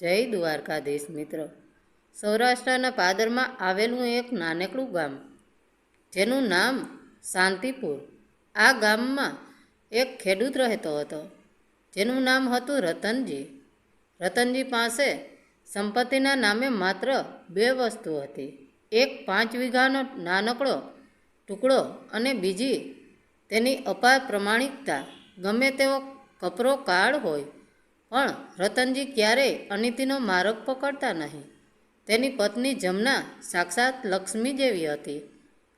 જય દ્વારકાધીશ મિત્રો. સૌરાષ્ટ્રના પાદરમાં આવેલું એક નાનકડું ગામ જેનું નામ શાંતિપુર. આ ગામમાં એક ખેડૂત રહેતો હતો જેનું નામ હતું રતનજી. રતનજી પાસે સંપત્તિના નામે માત્ર 2 વસ્તુ હતી. એક 5 વીઘાનો નાનકડો ટુકડો અને બીજી તેની અપાર પ્રમાણિકતા. ગમે તેવો કપરો કાળ હોય પણ રતનજી ક્યારેય અનિતિનો માર્ગ પકડતા નહીં. તેની પત્ની જમના સાક્ષાત લક્ષ્મી જેવી હતી.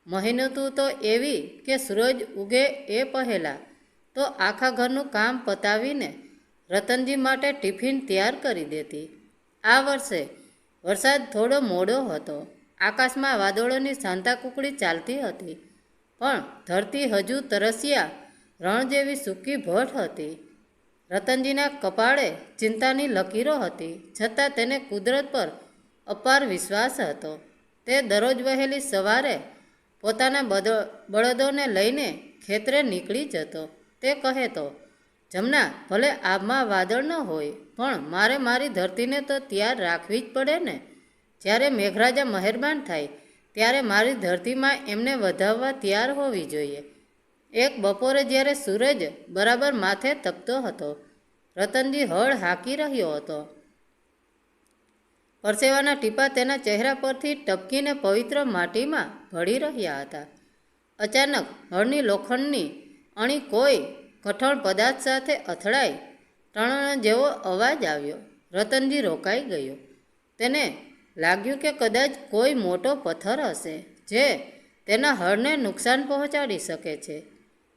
મહેનતું તો એવી કે સૂરજ ઉગે એ પહેલાં તો આખા ઘરનું કામ પતાવીને રતનજી માટે ટિફિન તૈયાર કરી દેતી. આ વર્ષે વરસાદ થોડો મોડો હતો. આકાશમાં વાદળોની સાંતાકુકડી ચાલતી હતી પણ ધરતી હજુ તરસ્યા રણ જેવી સૂકી ભઠ હતી. રતનજીના કપાળે ચિંતાની લકીરો હતી, છતાં તેને કુદરત પર અપાર વિશ્વાસ હતો. તે દરરોજ વહેલી સવારે પોતાના બળદોને લઈને ખેતરે નીકળી જતો. તે કહેતો, જમના, ભલે આબમાં વાદળ ન હોય પણ મારે મારી ધરતીને તો તૈયાર રાખવી જ પડે ને. જ્યારે મેઘરાજા મહેરબાન થાય ત્યારે મારી ધરતીમાં એમને વધાવવા તૈયાર હોવી જોઈએ. એક બપોરે જ્યારે સૂરજ બરાબર માથે તપતો હતો, રતનજી હળ હાંકી રહ્યો હતો. પરસેવાના ટીપા તેના ચહેરા પરથી ટપકીને પવિત્ર માટીમાં ભળી રહ્યા હતા. અચાનક હળની લોખંડની અણી કોઈ કઠણ પદાર્થ સાથે અથડાઈ ટણણ જેવો અવાજ આવ્યો. રતનજી રોકાઈ ગયો. તેને લાગ્યું કે કદાચ કોઈ મોટો પથ્થર હશે જે તેના હળને નુકસાન પહોંચાડી શકે છે.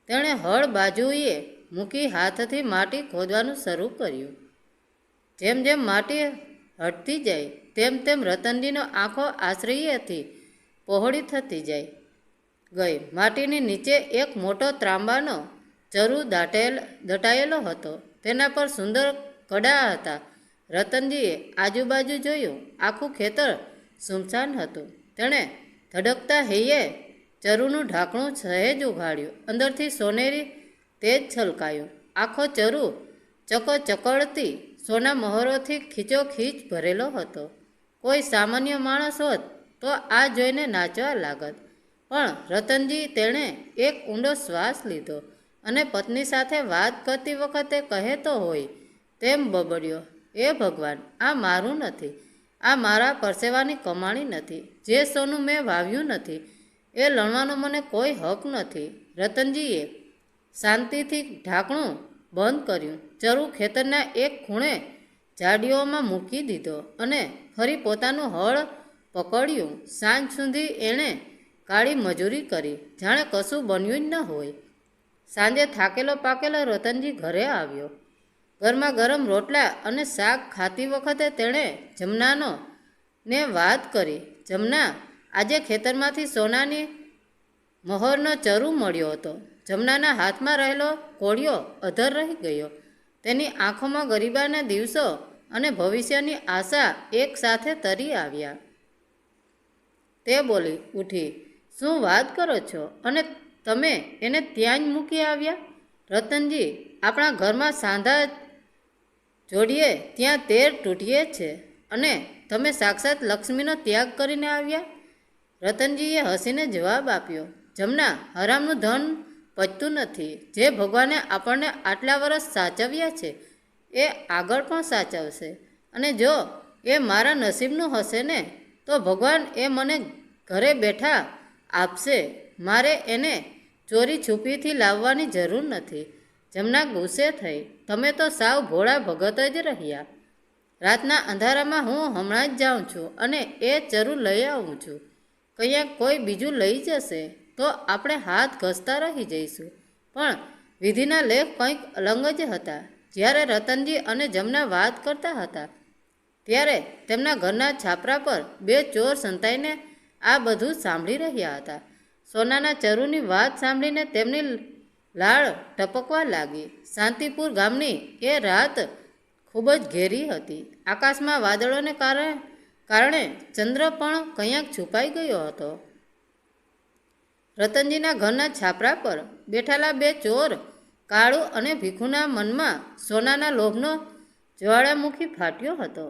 તેણે હળ બાજુએ મૂકી હાથથી માટી ખોદવાનું શરૂ કર્યું. જેમ જેમ માટી હટતી જાય તેમ તેમ રતનજીનો આંખો આશ્ચર્યથી પહોળી થતી ગઈ. માટીની નીચે એક મોટો ત્રાંબાનો ચરુ દટાયેલો હતો. તેના પર સુંદર કડા હતા. રતનજીએ આજુબાજુ જોયું. આખું ખેતર સુમસાન હતું. તેણે ધડકતા હૈયે ચરુનું ઢાંકણું સહેજ ઉઘાડ્યું. અંદરથી સોનેરી તેજ છલકાયું. આખો ચરુ ચકચકડતી સોના મહોરોથી ખીચોખીચ ભરેલો હતો. કોઈ સામાન્ય માણસ હોત તો આ જોઈને નાચવા લાગત, પણ રતનજી તેણે એક ઊંડો શ્વાસ લીધો અને પત્ની સાથે વાત કરતી વખતે કહેતો હોય તેમ બબડ્યો, એ ભગવાન, આ મારું નથી. આ મારા પરસેવાની કમાણી નથી. જે સોનું મેં વાવ્યું નથી એ લણવાનો મને કોઈ હક નથી. રતનજીએ શાંતિથી ઢાંકણું બંધ કર્યું. ચરુ ખેતરના એક ખૂણે ઝાડીઓમાં મૂકી દીધો અને ફરી પોતાનું હળ પકડ્યું. સાંજ સુધી એણે કાળી મજૂરી કરી, જાણે કશું બન્યું જ ન હોય. સાંજે થાકેલો પાકેલો રતનજી ઘરે આવ્યો. ગરમા ગરમ રોટલા અને શાક ખાતી વખતે તેણે જમનાનો ને વાત કરી. જમના, આજે ખેતરમાંથી સોનાની મહોરનો ચરુ મળ્યો હતો. જમનાના હાથમાં રહેલો કોળિયો અધર રહી ગયો. તેની આંખોમાં ગરીબાના દિવસો અને ભવિષ્યની આશા એક સાથે તરી આવ્યા. તે બોલી ઉઠી, શું વાત કરો છો? અને તમે એને ત્યાં જ મૂકી આવ્યા? રતનજી, આપણા ઘરમાં સાંધા જોડીએ ત્યાં 13 તૂટીએ છે અને તમે સાક્ષાત લક્ષ્મીનો ત્યાગ કરીને આવ્યા? રતનજીએ હસીને જવાબ આપ્યો, જમના, હરામનું ધન પચતું નથી. જે ભગવાને આપણને આટલા વર્ષ સાચવ્યા છે એ આગળ પણ સાચવશે. અને જો એ મારા નસીબનું હશે ને તો ભગવાન એ મને ઘરે બેઠા આપશે. મારે એને ચોરી છુપીથી લાવવાની જરૂર નથી. જમના ગુસ્સે થઈ, તમે તો સાવ ભોળા ભગત જ રહ્યા. રાતના અંધારામાં હું હમણાં જ જાઉં છું અને એ ચરુ લઈ આવું છું. કંઈક કોઈ બીજું લઈ જશે તો આપણે હાથ ઘસતા રહી જઈશું. પણ વિધિના લેખ કંઈક અલગ જ હતા. જ્યારે રતનજી અને જમના વાત કરતા હતા ત્યારે તેમના ઘરના છાપરા પર 2 ચોર સંતાઈને આ બધું સાંભળી રહ્યા હતા. સોનાના ચરુની વાત સાંભળીને તેમની લાળ ટપકવા લાગી. શાંતિપુર ગામની એ રાત ખૂબ જ ઘેરી હતી. આકાશમાં વાદળોને કારણે ચંદ્ર પણ કંઈક છુપાઈ ગયો હતો. રતનજીના ઘરના છાપરા પર બેઠેલા 2 ચોર કાળુ અને ભીખુના મનમાં સોનાના લોભનો જ્વાળામુખી ફાટ્યો હતો.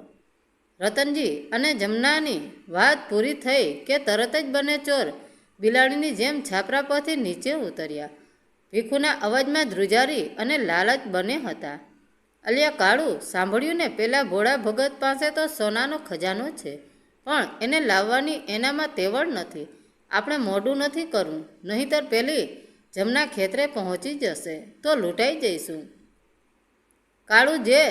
રતનજી અને જમનાની વાત પૂરી થઈ કે તરત જ બંને ચોર બિલાડીની જેમ છાપરા પરથી નીચે ઉતર્યા. ભીખુના અવાજમાં ધ્રુજારી અને લાલચ બંને હતા. અલિયા કાળું, સાંભળ્યું ને, પેલા ભોળા ભગત પાસે તો સોનાનો ખજાનો છે, પણ એને લાવવાની એનામાં તેવડ નથી. આપણે મોડું નથી કરવું, નહીંતર પેલી જમના ખેતરે પહોંચી જશે તો લૂંટાઈ જઈશું. કાળું, જે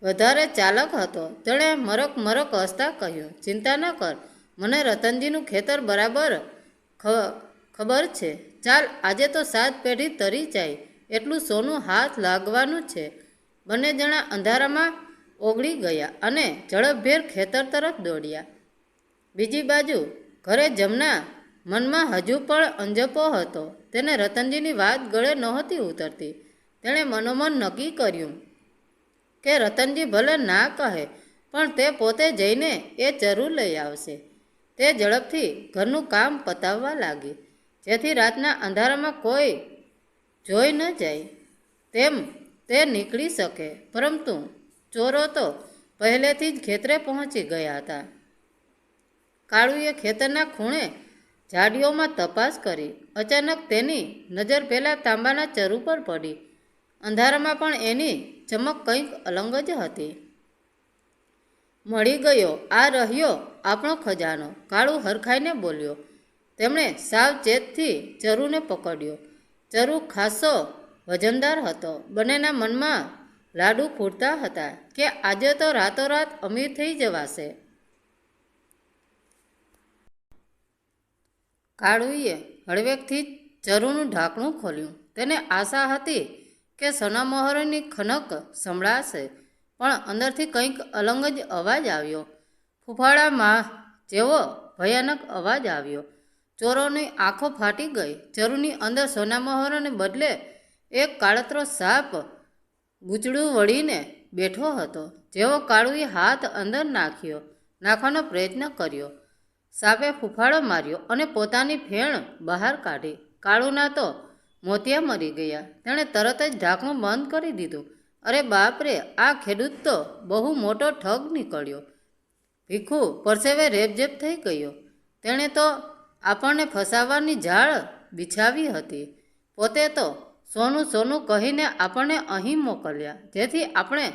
વધારે ચાલક હતો, તેણે મરક મરક હસતા કહ્યું, ચિંતા ન કર, મને રતનજીનું ખેતર બરાબર ખબર છે. ચાલ, આજે તો 7 પેઢી તરી જાય એટલું સોનું હાથ લાગવાનું છે. બંને જણા અંધારામાં ઓગળી ગયા અને ઝડપભેર ખેતર તરફ દોડ્યા. બીજી બાજુ ઘરે જમના મનમાં હજુ પણ અંજપો હતો. તેને રતનજીની વાત ગળે નહોતી ઉતરતી. તેણે મનોમન નક્કી કર્યું કે રતનજી ભલે ના કહે, પણ તે પોતે જઈને એ જરૂર લઈ આવશે. તે ઝડપથી ઘરનું કામ પતાવવા લાગી, જેથી રાતના અંધારામાં કોઈ જોઈ ન જાય તેમ તે નીકળી શકે. પરંતુ ચોરો તો પહેલેથી જ ખેતરે પહોંચી ગયા હતા. કાળુએ ખેતરના ખૂણે ઝાડીઓમાં તપાસ કરી. અચાનક તેની નજર પેલા તાંબાના ચરુ પર પડી. અંધારામાં પણ એની ચમક કંઈક અલગ જ હતી. મળી ગયો, આ રહ્યો આપણો ખજાનો, કાળુ હરખાઈને બોલ્યો. તેમણે સાવચેતથી ચરુને પકડ્યો. ચરુ ખાસો વજનદાર હતો. બંનેના મનમાં લાડુ ફૂટતા હતા કે આજે તો રાતોરાત અમીર થઈ જવાશે. કાળુએ હળવેકથી ચરુનું ઢાંકણું ખોલ્યું. તેને આશા હતી કે સોનામહોરની ખનક સંભળાશે, પણ અંદરથી કંઈક અલગ જ અવાજ આવ્યો. ફૂફાડામાં જેવો ભયાનક અવાજ આવ્યો. ચોરોની આંખો ફાટી ગઈ. ચરુની અંદર સોનામહોરને બદલે એક કાળતરો સાપ ગૂંચળું વળીને બેઠો હતો. જેવો કાળુએ હાથ અંદર નાખવાનો પ્રયત્ન કર્યો, સાપે ફૂફાડો માર્યો અને પોતાની ફેણ બહાર કાઢી. કાળુના તો મોતિયા મરી ગયા. તેણે તરત જ ઢાંકણું બંધ કરી દીધું. અરે બાપરે, આ ખેડૂત તો બહુ મોટો ઠગ નીકળ્યો. ભીખુ પરસેવે રેબઝેબ થઈ ગયો. તેણે તો આપણને ફસાવવાની જાળ બિછાવી હતી. પોતે તો સોનું સોનું કહીને આપણને અહીં મોકલ્યા, જેથી આપણે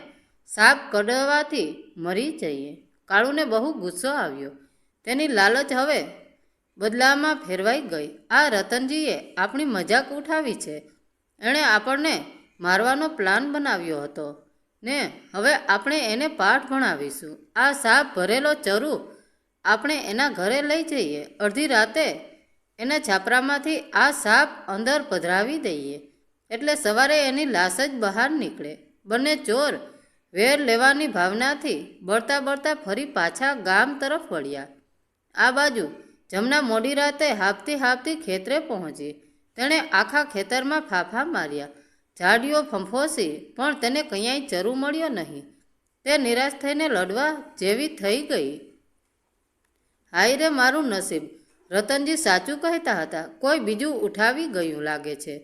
સાપ કડવાથી મરી જઈએ. કાળુને બહુ ગુસ્સો આવ્યો. તેની લાલચ હવે બદલામાં ફેરવાઈ ગઈ. આ રતનજીએ આપણી મજાક ઉઠાવી છે. એણે આપણને મારવાનો પ્લાન બનાવ્યો હતો ને હવે આપણે એને પાઠ ભણાવીશું. આ સાપ ભરેલો ચરુ આપણે એના ઘરે લઈ જઈએ. અડધી રાતે એના છાપરામાંથી આ સાપ અંદર પધરાવી દઈએ, એટલે સવારે એની લાશ જ બહાર નીકળે. બંને ચોર વેર લેવાની ભાવનાથી બળતા બળતા ફરી પાછા ગામ તરફ વળ્યા. આ બાજુ જમના મોડી રાતે હાંફતી ખેતરે પહોંચી. તેણે આખા ખેતરમાં ફાફા માર્યા, ઝાડીઓ ફંફોસી, પણ તેને કંયાય ચરુ મળ્યો નહીં. તે નિરાશ થઈને લડવા જેવી થઈ ગઈ. હાય રે મારું નસીબ! રતનજી સાચું કહેતા હતા. કોઈ બીજું ઉઠાવી ગયું લાગે છે.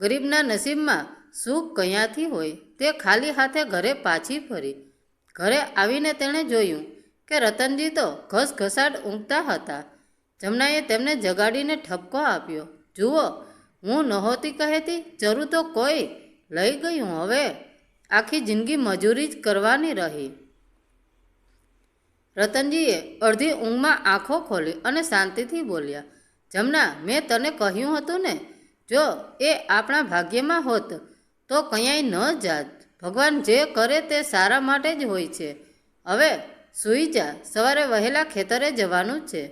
ગરીબના નસીબમાં સુખ કયાંથી હોય? તે ખાલી હાથે ઘરે પાછી ફરી. ઘરે આવીને તેણે જોયું કે રતનજી તો ઘસઘસાટ ઊંઘતા હતા. જમનાએ તેમને જગાડીને ઠપકો આપ્યો. જુઓ, હું નહોતી કહેતી, ચરુ તો કોઈ લઈ ગયું. હવે આખી જિંદગી મજૂરી જ કરવાની રહી. રતનજીએ અડધી ઊંઘમાં આંખો ખોલી અને શાંતિથી બોલ્યા. જમના, મેં તને કહ્યું હતું ને, જો એ આપણા ભાગ્યમાં હોત તો કંયાય ન જાત. ભગવાન જે કરે તે સારા માટે જ હોય છે. હવે સૂઈ જા, સવારે વહેલા ખેતરે જવાનું છે.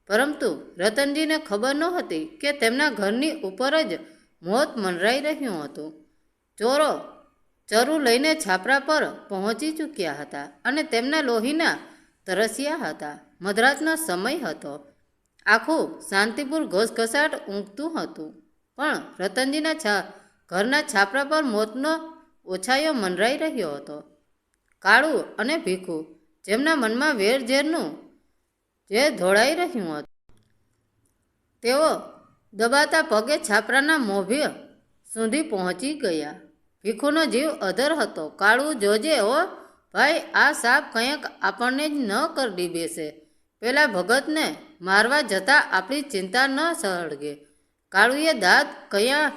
પરંતુ રતનજીને ખબર નહોતી કે તેમના ઘરની ઉપર જ મોત મંડરાઈ રહ્યું હતું. ચોરો ચરુ લઈને છાપરા પર પહોંચી ચૂક્યા હતા અને તેમના લોહીના તરસ્યા હતા. મધરાતનો સમય હતો. આખું શાંતિપુર ઘસઘસાટ ઊંઘતું હતું, પણ રતનજીના ઘરના છાપરા પર મોતનો ઓછાયો મંડરાઈ રહ્યો હતો. કાળુ અને ભીખુ, જેમના મનમાં વેરઝેરનું જે ધોળાઈ રહ્યું હતું, તેઓ દબાતા પગે છાપરાના મોભે સુધી પહોંચી ગયા. ભીખુનો જીવ અધર હતો. કાળુ, જોજે હો, ભાઈ આ સાપ કંઈક આપણને જ ન કરડી બેસે. પેલા ભગતને મારવા જતાં આપણી ચિંતા ન સળગે. કાળુએ દાંત કયા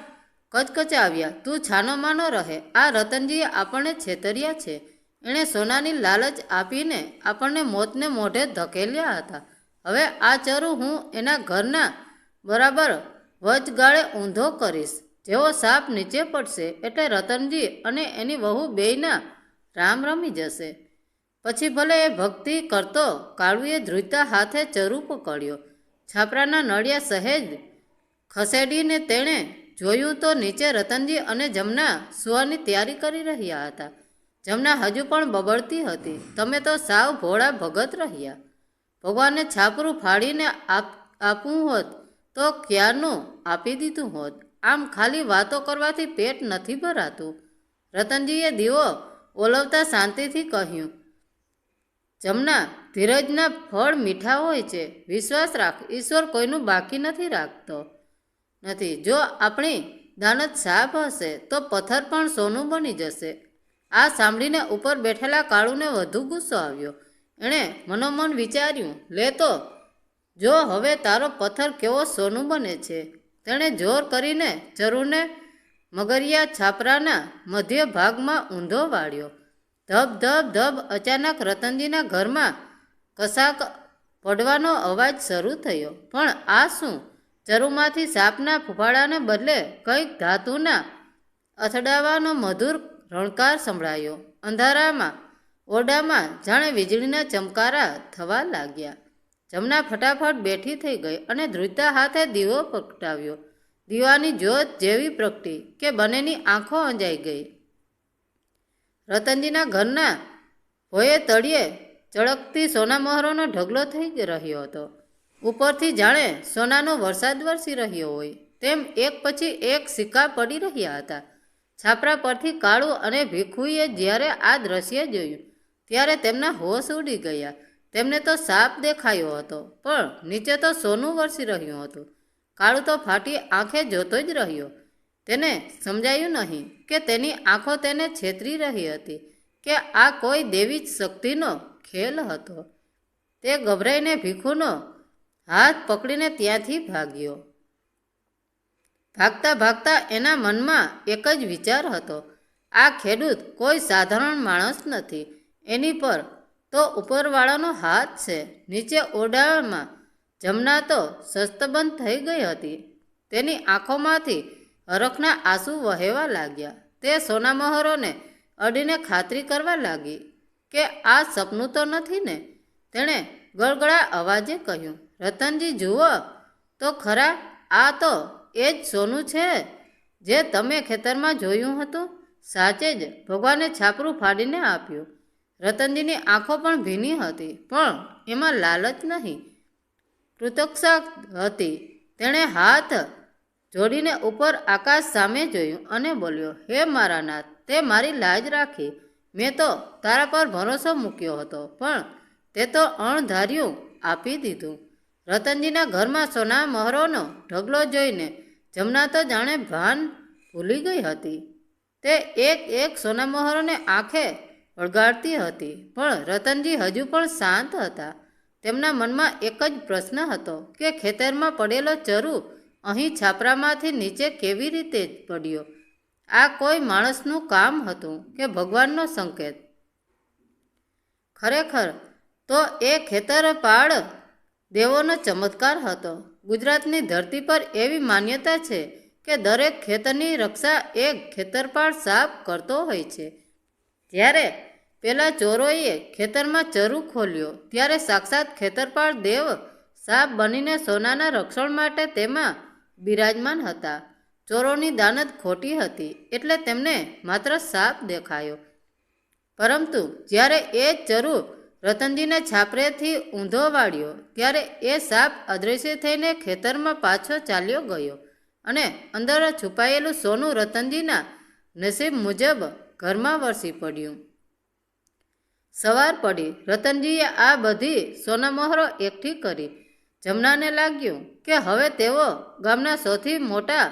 કચકચાવ્યા. તું છાનો માનો રહે. આ રતનજીએ આપણને છેતર્યા છે. એણે સોનાની લાલચ આપીને આપણને મોતને મોઢે ધકેલ્યા હતા. હવે આ ચરુ હું એના ઘરના બરાબર વચગાળે ઊંધો કરીશ. જેવો સાપ નીચે પડશે એટલે રતનજી અને એની વહુ બેયના રામ રમી જશે. પછી ભલે એ ભક્તિ કરતો. કાળુએ ધ્રુજતા હાથે ચરુ પકડ્યો. છાપરાના નળિયા સહેજ ખસેડીને તેણે જોયું તો નીચે રતનજી અને જમના સૂવાની તૈયારી કરી રહ્યા હતા. જમના હજુ પણ બબડતી હતી. તમે તો સાવ ભોળા ભગત રહ્યા. ભગવાને છાપરું ફાડીને આપવું હોત તો ક્યારનું આપી દીધું હોત. આમ ખાલી વાતો કરવાથી પેટ નથી ભરાતું. રતનજીએ દીવો ઓલવતા શાંતિથી કહ્યું, જમના, ધીરજના ફળ મીઠા હોય છે. વિશ્વાસ રાખ, ઈશ્વર કોઈનું બાકી નથી. જો આપણી દાનત સાફ હશે તો પથ્થર પણ સોનું બની જશે. આ સાંભળીને ઉપર બેઠેલા કાળુને વધુ ગુસ્સો આવ્યો. એણે મનોમન વિચાર્યું, લે તો જો હવે તારો પથ્થર કેવો સોનું બને છે. તેણે જોર કરીને ચરુને મગરિયા છાપરાના મધ્ય ભાગમાં ઊંધો વાળ્યો. ધબ ધબ ધબ. અચાનક રતનજીના ઘરમાં કશાક પડવાનો અવાજ શરૂ થયો. પણ આ શું? ચરુમાંથી સાપના ફૂફાડાને બદલે કંઈક ધાતુના અથડાવાનો મધુર રણકાર સંભળાયો. અંધારામાં ઓરડામાં જાણે વીજળીના ચમકારા થવા લાગ્યા. જમના ફટાફટ બેઠી થઈ ગઈ અને ધ્રુજતા હાથે દીવો પ્રગટાવ્યો. દીવાની જ્યોત જેવી પ્રગટી કે બંનેની આંખો અંજાઈ ગઈ. રતનજીના ઘરના ભોયે તળિયે ચળકતી સોનામહોરોનો ઢગલો થઈ રહ્યો હતો. ઉપરથી જાણે સોનાનો વરસાદ વરસી રહ્યો હોય તેમ એક પછી એક સિક્કા પડી રહ્યા હતા. છાપરા પરથી કાળુ અને ભીખુએ જ્યારે આ દ્રશ્ય જોયું ત્યારે તેમના હોશ ઉડી ગયા. તેમને તો સાપ દેખાયો હતો પણ નીચે તો સોનું વરસી રહ્યું હતું. કાળુ તો ફાટી આંખે જોતો જ રહ્યો. તેને સમજાયું નહીં કે તેની આંખો તેને છેતરી રહી હતી કે આ કોઈ દેવી શક્તિનો ખેલ હતો. તે ગભરાઈને ભીખુનો હાથ પકડીને ત્યાંથી ભાગ્યો. ભાગતા ભાગતા એના મનમાં એક જ વિચાર હતો, આ ખેડૂત કોઈ સાધારણ માણસ નથી. એની પર તો ઉપરવાળાનો હાથ છે. નીચે ઓરડામાં જમના તો શસ્તબંધ થઈ ગઈ હતી. તેની આંખોમાંથી હરખના આંસુ વહેવા લાગ્યા. તે સોનામહોરોને અડીને ખાતરી કરવા લાગી કે આ સપનું તો નથી ને. તેણે ગળગળા અવાજે કહ્યું, રતનજી જુઓ તો ખરા, આ તો એ જ સોનું છે જે તમે ખેતરમાં જોયું હતું. સાચે જ ભગવાને છાપરું ફાડીને આપ્યું. રતનજીની આંખો પણ ભીની હતી પણ એમાં લાલચ નહીં, કૃતજ્ઞતા હતી. તેણે હાથ જોડીને ઉપર આકાશ સામે જોયું અને બોલ્યો, હે મારા નાથ, તે મારી લાજ રાખી. મેં તો તારા પર ભરોસો મૂક્યો હતો પણ તે તો અણધાર્યું આપી દીધું. રતનજીના ઘરમાં સોના મહોરોનો ઢગલો જોઈને જમના તો જાણે ભાન ભૂલી ગઈ હતી. તે એક એક સોના મહોરોને આંખે વળગાડતી હતી પણ રતનજી હજુ પણ શાંત હતા. તેમના મનમાં એક જ પ્રશ્ન હતો કે ખેતરમાં પડેલો ચરુ અહીં છાપરામાંથી નીચે કેવી રીતે પડ્યો. આ કોઈ માણસનું કામ હતું કે ભગવાનનો સંકેત? ખરેખર તો એ ખેતરપાળ દેવોનો ચમત્કાર હતો. ગુજરાતની ધરતી પર એવી માન્યતા છે કે દરેક ખેતરની રક્ષા એક ખેતરપાળ સાપ કરતો હોય છે. જ્યારે પેલા ચોરોએ ખેતરમાં ચરુ ખોલ્યો ત્યારે સાક્ષાત ખેતરપાળ દેવ સાપ બનીને સોનાના રક્ષણ માટે તેમાં બિરાજમાન હતા. ચોરોની દાનત ખોટી હતી એટલે તેમને માત્ર સાપ દેખાયો. પરંતુ જ્યારે એ ચરુ રતનજીને છાપરેથી ઊંધો વાળ્યો ત્યારે એ સાપ અદૃશ્ય થઈને ખેતરમાં પાછો ચાલ્યો ગયો અને અંદર છુપાયેલું સોનું રતનજીના નસીબ મુજબ ઘરમાં વરસી પડ્યું. સવાર પડી. રતનજીએ આ બધી સોનામહોરો એકઠી કરી. જમનાને લાગ્યું કે હવે તેઓ ગામના સૌથી મોટા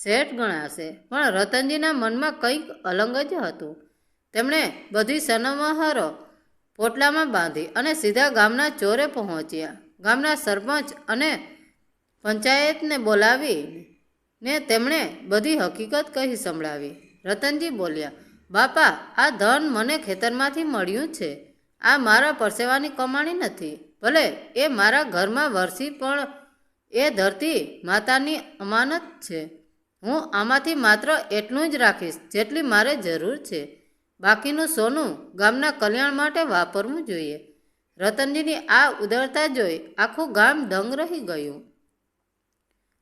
શેઠ ગણાશે. પણ રતનજીના મનમાં કંઈક અલગ જ હતું. તેમણે બધી સનમહારો પોટલામાં બાંધી અને સીધા ગામના ચોરે પહોંચ્યા. ગામના સરપંચ અને પંચાયતને બોલાવીને તેમણે બધી હકીકત કહી સંભળાવી. રતનજી બોલ્યા, બાપા, આ ધન મને ખેતરમાંથી મળ્યું છે. આ મારા પરસેવાની કમાણી નથી. ભલે એ મારા ઘરમાં વરસી, પણ એ ધરતી માતાની અમાનત છે. હું આમાંથી માત્ર એટલું જ રાખીશ જેટલી મારે જરૂર છે. બાકીનું સોનું ગામના કલ્યાણ માટે વાપરવું જોઈએ. રતનજીની આ ઉદારતા જોઈ આખું ગામ દંગ રહી ગયું.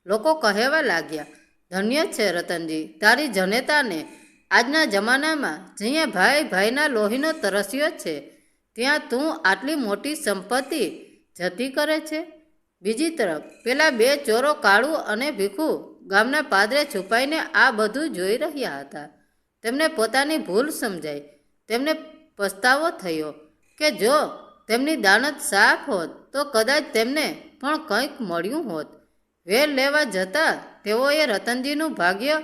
લોકો કહેવા લાગ્યા, ધન્ય છે રતનજી તારી જનેતાને. આજના જમાનામાં જ્યાં ભાઈ ભાઈના લોહીનો તરસ્યો છે, ત્યાં તું આટલી મોટી સંપત્તિ જતી કરે છે. બીજી તરફ પેલા બે ચોરો કાળુ અને ભીખુ ગામના પાદરે છુપાઈને આ બધું જોઈ રહ્યા હતા. તેમને પોતાની ભૂલ સમજાઈ. તેમને પસ્તાવો થયો કે જો તેમની દાનત સાફ હોત તો કદાચ તેમને પણ કંઈક મળ્યું હોત. વેર લેવા જતાં તેઓએ રતનજીનું ભાગ્ય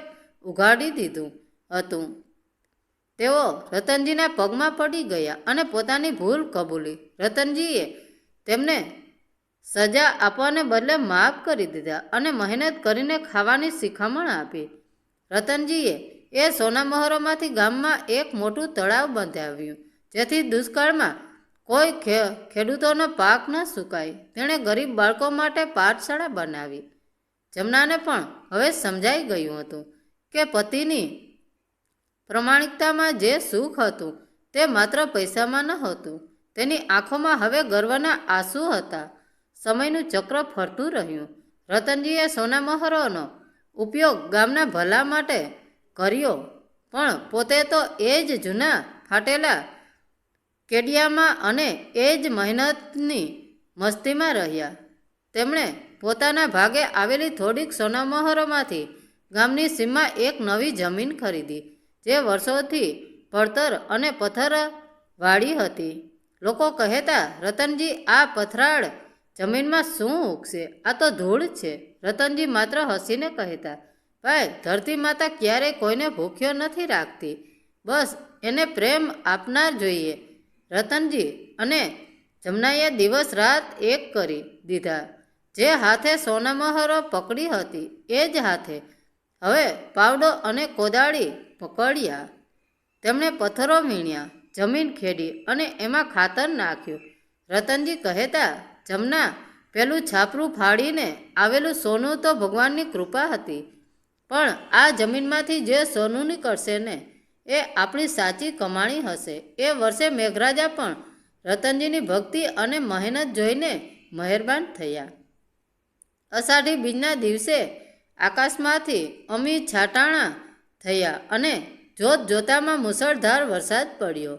ઉઘાડી દીધું હતું. તેઓ રતનજીના પગમાં પડી ગયા અને પોતાની ભૂલ કબૂલી. રતનજીએ તેમને સજા આપવાને બદલે માફ કરી દીધા અને મહેનત કરીને ખાવાની શિખામણ આપી. રતનજીએ એ સોનામહોરોમાંથી ગામમાં એક મોટું તળાવ બંધાવ્યું, જેથી દુષ્કાળમાં કોઈ ખેડૂતોનો પાક ન સુકાય. તેણે ગરીબ બાળકો માટે પાઠશાળા બનાવી. જમનાને પણ હવે સમજાઈ ગયું હતું કે પતિની પ્રમાણિકતામાં જે સુખ હતું તે માત્ર પૈસામાં નહોતું. તેની આંખોમાં હવે ગર્વના આંસુ હતા. સમયનું ચક્ર ફરતું રહ્યું. રતનજીએ સોનામહોરોનો ઉપયોગ ગામના ભલા માટે કર્યો, પણ પોતે તો એ જ જૂના ફાટેલા કેડિયામાં અને એ જ મહેનતની મસ્તીમાં રહ્યા. તેમણે પોતાના ભાગે આવેલી થોડીક સોનામહોરોમાંથી ગામની સીમમાં એક નવી જમીન ખરીદી, જે વર્ષોથી પડતર અને પથ્થરવાળી હતી. લોકો કહેતા, રતનજી, આ પથરાળ જમીનમાં શું ઉગશે? આ તો ધૂળ છે. રતનજી માત્ર હસીને કહેતા, ભાઈ, ધરતી માતા ક્યારેય કોઈને ભૂખ્યો નથી રાખતી. બસ એને પ્રેમ આપનાર જોઈએ. રતનજી અને જમનાએ દિવસ રાત એક કરી દીધા. જે હાથે સોનામહોરો પકડી હતી એ જ હાથે હવે પાવડો અને કોદાળી પકડ્યા. તેમણે પથ્થરો વીણ્યા, જમીન ખેડી અને એમાં ખાતર નાખ્યું. રતનજી કહેતા, જમના, પેલું છાપરું ફાડીને આવેલું સોનું તો ભગવાનની કૃપા હતી, પણ આ જમીનમાંથી જે સોનું નીકળશે ને, એ આપણી સાચી કમાણી હશે. એ વર્ષે મેઘરાજા પણ રતનજીની ભક્તિ અને મહેનત જોઈને મહેરબાન થયા. અષાઢી બીજના દિવસે આકાશમાંથી અમી છાંટાણા થયા અને જોત જોતામાં મુસળધાર વરસાદ પડ્યો.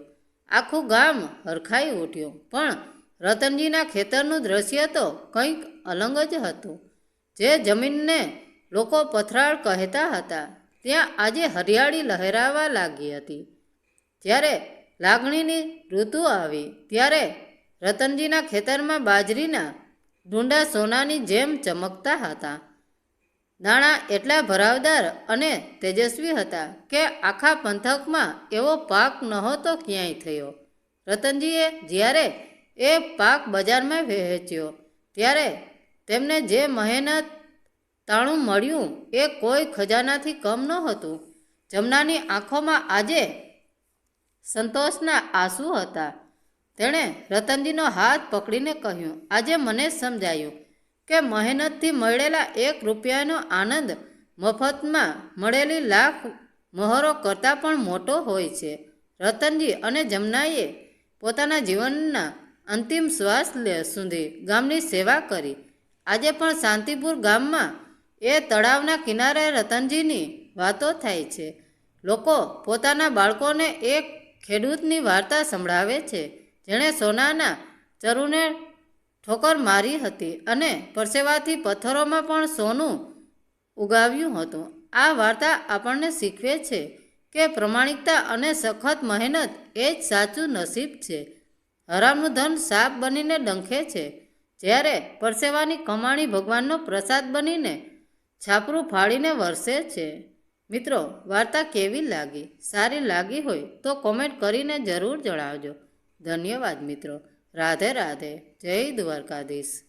આખું ગામ હરખાઈ ઉઠ્યું. પણ રતનજીના ખેતરનું દ્રશ્ય તો કંઈક અલગ જ હતું. જે જમીનને લોકો પથરાળ કહેતા હતા, ત્યાં આજે હરિયાળી લહેરાવા લાગી હતી. જ્યારે લાગણીની ઋતુ આવી ત્યારે રતનજીના ખેતરમાં બાજરીના ડુંડા સોનાની જેમ ચમકતા હતા. દાણા એટલા ભરાવદાર અને તેજસ્વી હતા કે આખા પંથકમાં એવો પાક નહોતો ક્યાંય થયો. રતનજીએ જ્યારે એ પાક બજારમાં વહેંચ્યો ત્યારે તેમને જે મહેનત તાણું મળ્યું એ કોઈ ખજાનાથી કમ નહોતું. જમનાની આંખોમાં આજે સંતોષના આંસુ હતા. તેણે રતનજીનો હાથ પકડીને કહ્યું, આજે મને સમજાયું કે મહેનતથી મળેલા 1 રૂપિયાનો આનંદ મફતમાં મળેલી લાખ મહોરો કરતાં પણ મોટો હોય છે. રતનજી અને જમનાએ પોતાના જીવનના અંતિમ શ્વાસ સુધી ગામની સેવા કરી. આજે પણ શાંતિપુર ગામમાં એ તળાવના કિનારે રતનજીની વાતો થાય છે. લોકો પોતાના બાળકોને એક ખેડૂતની વાર્તા સંભળાવે છે, જેણે સોનાના ચરુને ઠોકર મારી હતી અને પરસેવાથી પથ્થરોમાં પણ સોનું ઉગાવ્યું હતું. આ વાર્તા આપણને શીખવે છે કે પ્રમાણિકતા અને સખત મહેનત એ જ સાચું નસીબ છે. હરામનું ધન સાપ બનીને ડંખે છે, જ્યારે પરસેવાની કમાણી ભગવાનનો પ્રસાદ બનીને છાપરું ફાડીને વરસે છે. મિત્રો, વાર્તા કેવી લાગી? સારી લાગી હોય તો કોમેન્ટ કરીને જરૂર જણાવજો. ધન્યવાદ મિત્રો. રાધે રાધે. જય દ્વારકાધીશ.